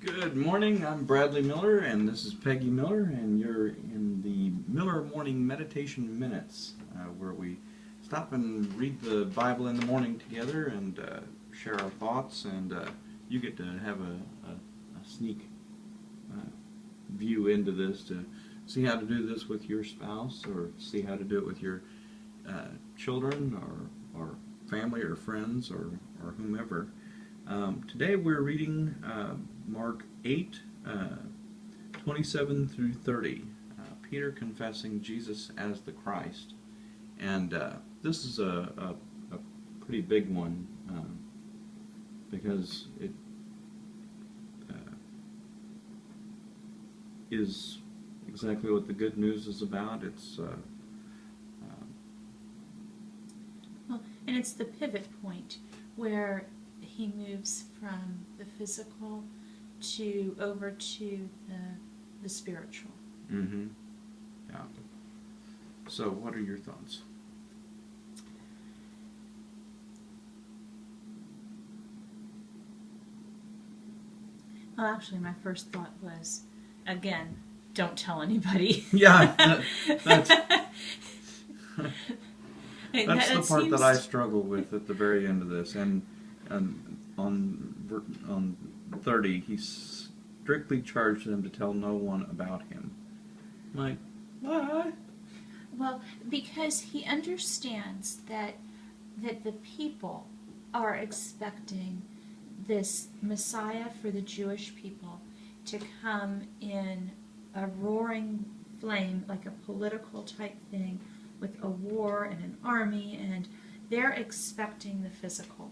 Good morning. I'm Bradley Miller, and this is Peggy Miller, and you're in the Miller Morning Meditation Minutes, where we stop and read the Bible in the morning together and share our thoughts, and you get to have a sneak view into this to see how to do this with your spouse, or see how to do it with your children, or family, or friends, or whomever. Today we're reading Mark 8, 27 through 30, Peter confessing Jesus as the Christ. And this is a pretty big one because it is exactly what the good news is about. It's Well, and it's the pivot point where he moves from the physical over to the spiritual. Mm-hmm. Yeah. So, what are your thoughts? Well, actually, my first thought was, again, don't tell anybody. Yeah, that's That the part seems that I struggle with at the very end of this, and on 30, he strictly charged them to tell no one about him. Like, what? Well, because he understands that the people are expecting this Messiah for the Jewish people to come in a roaring flame, like a political type thing, with a war and an army, and they're expecting the physical.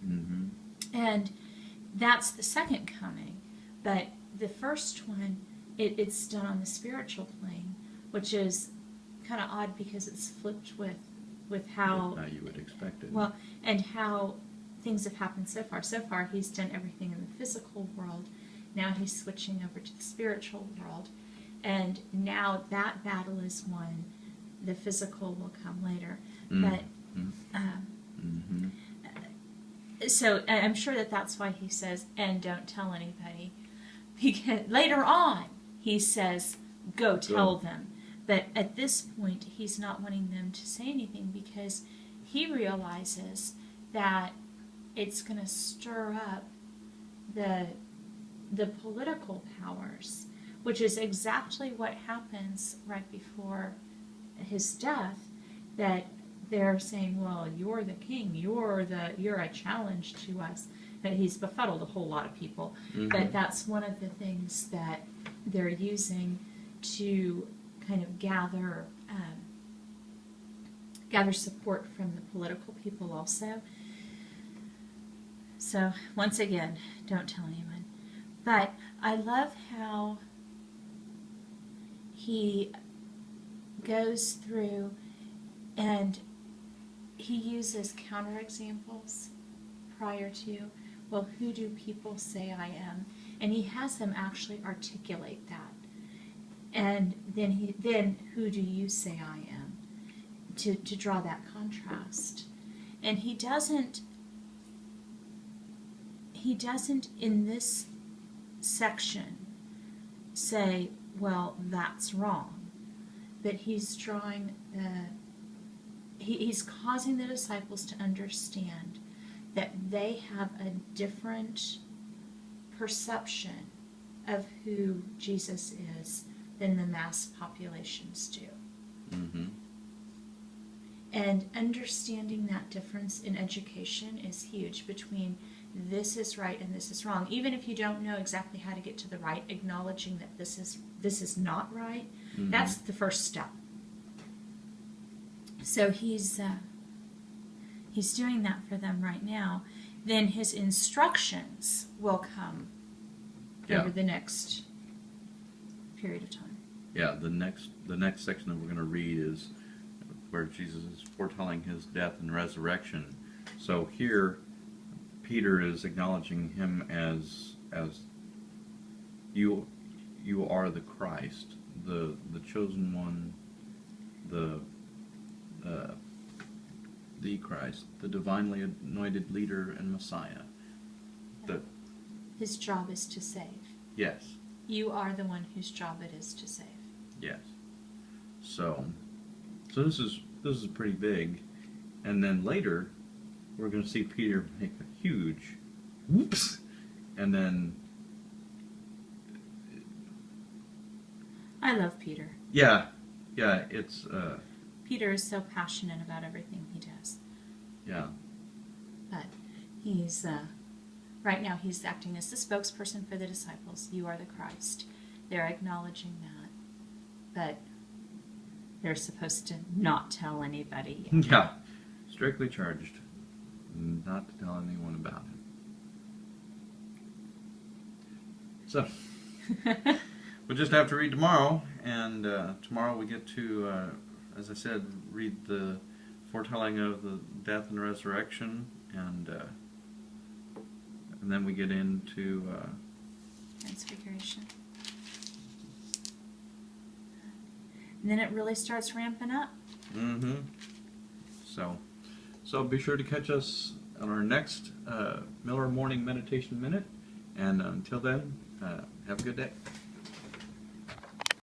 Mm-hmm. And that's the second coming. But the first one, it's done on the spiritual plane, which is kind of odd because it's flipped with how you would expect it. well, and how things have happened so far. So far, he's done everything in the physical world. Now he's switching over to the spiritual world. And now that battle is won. The physical will come later. But so I'm sure that's why he says, and don't tell anybody. Because later on, he says, go tell them. But at this point, he's not wanting them to say anything because he realizes that it's going to stir up the political powers, which is exactly what happens right before his death, that they're saying, well, you're the king, you're a challenge to us. And he's befuddled a whole lot of people. Mm-hmm. But that's one of the things that they're using to kind of gather support from the political people also. So once again, don't tell anyone. But I love how he goes through and he uses counterexamples prior to, well, who do people say I am? And he has them actually articulate that. And then who do you say I am? To draw that contrast. And he doesn't in this section say, well, that's wrong. But he's drawing he's causing the disciples to understand that they have a different perception of who Jesus is than the mass populations do. Mm-hmm. And understanding that difference in education is huge between this is right and this is wrong. Even if you don't know exactly how to get to the right, acknowledging that this is not right, Mm-hmm. that's the first step. So he's doing that for them right now. Then his instructions will come over the next period of time. Yeah, the next section that we're going to read is where Jesus is foretelling his death and resurrection. So here, Peter is acknowledging him as you are the Christ, the chosen one, the Christ, the divinely anointed leader and Messiah. His job is to save. Yes. You are the one whose job it is to save. Yes. So this is pretty big, and then later we're going to see Peter make a huge whoops, and then I love Peter. yeah, it's Peter is so passionate about everything he does. yeah, But he's, right now he's acting as the spokesperson for the disciples. You are the Christ. They're acknowledging that. But they're supposed to not tell anybody yet. yeah, strictly charged not to tell anyone about him. So we'll just have to read tomorrow, and tomorrow we get to, as I said, read the foretelling of the death and resurrection, and then we get into Transfiguration. And then it really starts ramping up. mm-hmm. So be sure to catch us on our next Miller Morning Meditation Minute, and until then, have a good day.